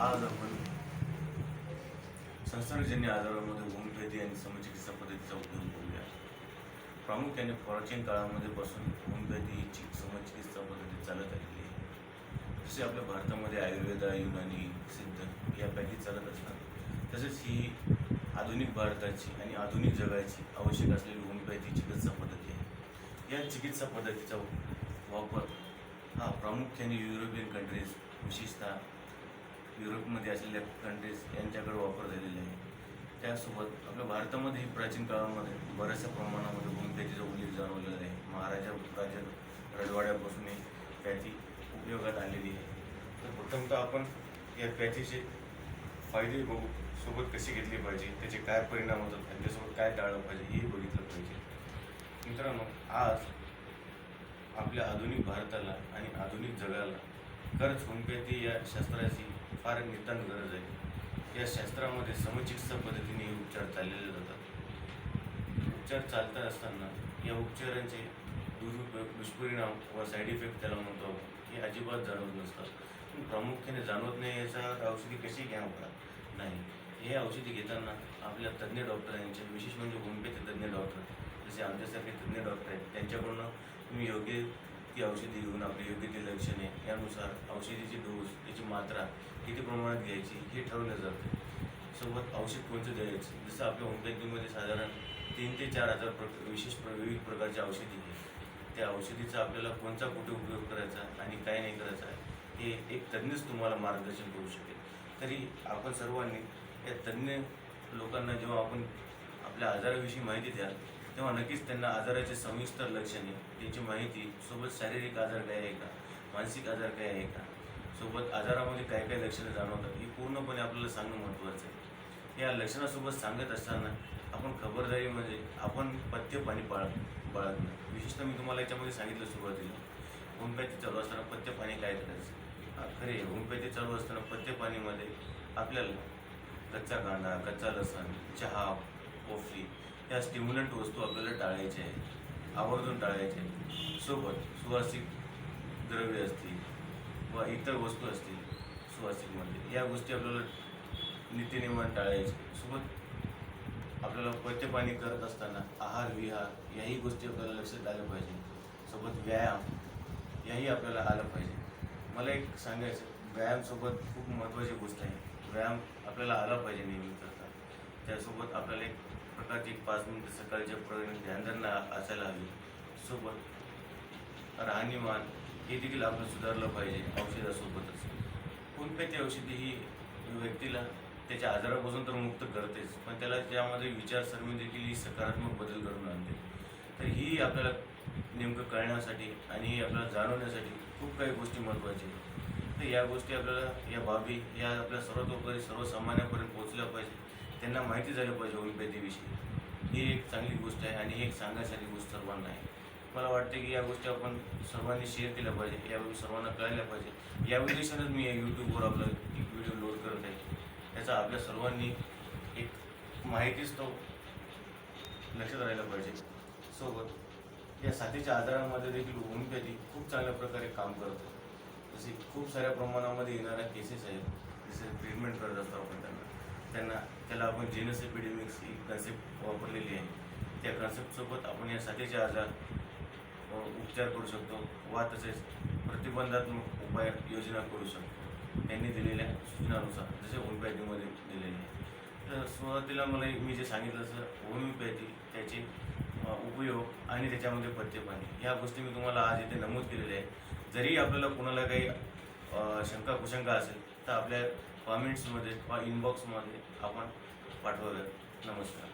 आज आपण संसर्गजन्य आजारांमध्ये होमिओपॅथी आणि समचिकित्सा पद्धतीचा उपयोग करूया. प्रामुख्याने प्राचीन काळामध्ये पासून होमिओपॅथी ही समचिकित्सा पद्धती चालत आलेली आहे. जसे आपल्या भारतामध्ये आयुर्वेद, युनानी, सिद्ध या पॅथी चालत असतात, तसेच ही आधुनिक भारताची आणि आधुनिक जगाची आवश्यक असलेली होमिओपॅथी चिकित्सा पद्धती आहे. या चिकित्सा पद्धतीचा वापर हा प्रामुख्याने युरोपियन कंट्रीज, विशेषतः युरोपमध्ये असलेल्या कंट्रीज यांच्याकडे वापर झालेला आहे. त्यासोबत आपल्या भारतामध्येही प्राचीन काळामध्ये बऱ्याचशा प्रमाणामध्ये होमिओपॅथीचा उल्लेख जाणवलेला आहे. महाराजा राजा रजवाड्यापासून पॅथी उपयोगात आलेली आहे. तर प्रथमतः आपण या पॅथीचे फायदे बघू, सोबत कशी घेतली पाहिजे, त्याचे काय परिणाम होतात, त्यांच्यासोबत काय टाळलं पाहिजे हेही बघितलं पाहिजे. मित्रांनो, आज आपल्या आधुनिक भारताला आणि आधुनिक जगाला खरंच होमिओपॅथी या शास्त्राची फार नितांत गरज आहे. या शास्त्रामध्ये समचिकित्सा पद्धतीने हे उपचार चाललेले जातात. उपचार चालत असताना या उपचारांचे दुरुपयोग, दुष्परिणाम व साईड इफेक्ट त्याला म्हणतो हे अजिबात जाणवत नसतात. प्रामुख्याने जाणवत नाही याचा औषधी कशी घ्यावं नाही. हे औषधी घेताना आपल्या तज्ज्ञ डॉक्टरांचे, विशेष म्हणजे होमिओपॅथी तज्ज्ञ डॉक्टर जसे आमच्यासारखे तज्ज्ञ डॉक्टर आहेत, त्यांच्याकडून तुम्ही योग्य ती औषधी घेऊन आपली योग्य ती लक्षणे यानुसार औषधीची डोस, त्याची मात्रा किती प्रमाणात घ्यायची हे ठरवलं जातं. सोबत औषध कोणतं द्यायचं, जसं आपल्या होमिओपॅथीमध्ये साधारण 3 ते 4 हजार विविध प्रकारची औषधी आहे. त्या औषधीचा आपल्याला कोणता कुठे उपयोग करायचा आणि काय नाही करायचा हे एक तज्ज्ञच तुम्हाला मार्गदर्शन करू शकेल. तरी आपण सर्वांनी या तज्ज्ञ लोकांना जेव्हा आपण आपल्या आजाराविषयी माहिती द्याल तेव्हा नक्कीच त्यांना आजाराचे सविस्तर लक्षणे, त्याची माहिती, सोबत शारीरिक आजार काय आहे का, मानसिक आजार काय आहे का, सोबत आजारामध्ये काय काय लक्षणं जाणवतात ही पूर्णपणे आपल्याला सांगणं महत्त्वाचं आहे. या लक्षणासोबत सांगत असताना आपण खबरदारी म्हणजे आपण पथ्य पाणी बाळगणं. विशेषतः मी तुम्हाला याच्यामध्ये सांगितलं सुरुवातीला होमिओपॅथी चालू असताना पथ्य पाणी काय करायचं. खरे होमिओपॅथी चालू असताना पथ्य पाणीमध्ये आपल्याला कच्चा कांदा, कच्चा लसण, चहा, कॉफी या स्टिम्युलंट वस्तू आपल्याला टाळायच्या आहेत, आवर्जून टाळायच्या आहेत. सोबत सुवासिक द्रव्य असतील व इतर वस्तू असतील सुवासिकमध्ये, या गोष्टी आपल्याला नित्यनेमाने टाळायचे. सोबत आपल्याला पथ्यपाणी करत असताना आहार विहार याही गोष्टी आपल्याला लक्षात आल्या पाहिजे. सोबत व्यायाम याही आपल्याला आलं पाहिजे. मला एक सांगायचं, व्यायामसोबत खूप महत्त्वाची गोष्ट आहे. व्यायाम आपल्याला आला पाहिजे नेहमी करता. त्यासोबत आपल्याला एक प्रकारची 5 मिनिटं सकाळच्या ध्यानधारणा असायला हवी. सोबत राहणीमान हे देखील आपलं सुधारलं पाहिजे औषधासोबतच. होमिओपॅथी औषधी ही व्यक्तीला त्याच्या आजारापासून तर मुक्त करतेच, पण त्याला त्यामध्ये विचारसरणी देखील ही सकारात्मक बदल घडवून आणते. तर ही आपल्याला नेमकं कळण्यासाठी आणि ही आपल्याला जाणवण्यासाठी खूप काही गोष्टी महत्त्वाच्या आहेत. तर या गोष्टी आपल्याला, या बाबी या आपल्या सर्वतोपरी सर्वसामान्यांपर्यंत पोहोचल्या पाहिजे. त्यांना माहिती झालं पाहिजे होमिओपॅथीविषयी. ही एक चांगली गोष्ट आहे आणि ही एक सांगण्यासारखी गोष्ट सर्वांना आहे. मला वाटते की या गोष्टी आपण सर्वांनी शेअर केल्या पाहिजे, या सर्वांना कळायला पाहिजे. या उद्देशानेच मी या यूट्यूबवर आपला एक व्हिडिओ लोड करत आहे. त्याचा आपल्या सर्वांनी एक माहितीच तो लक्षात राहायला पाहिजे. सोबत या साथीच्या आजारांमध्ये देखील होमिओपॅथी खूप चांगल्या प्रकारे काम करतो. जसे खूप साऱ्या प्रमाणामध्ये येणाऱ्या केसेस आहेत, जसे ट्रीटमेंट करत असतो आपण त्याला आपण जेनस एपिडेमिक्स ही कन्सेप्ट वापरलेली आहे. त्या कन्सेप्टसोबत आपण या साथीचे आजार उपचार करू शकतो वा तसेच प्रतिबंधात्मक उपाय योजना करू शकतो त्यांनी दिलेल्या सूचनानुसार, जसे होमिओपॅथीमध्ये दिलेले आहे. तर सुरुवातीला मी जे सांगितलं तसं होमिओपॅथी, त्याचे उपयोग आणि त्याच्यामध्ये पथ्यपाणी ह्या गोष्टी मी तुम्हाला आज इथे नमूद केलेल्या आहेत. जरी आपल्याला कोणाला काही शंका कुशंका असेल तर आपल्या कॉमेंट्समध्ये वा इनबॉक्समध्ये आपण पाठवाव्यात. नमस्कार.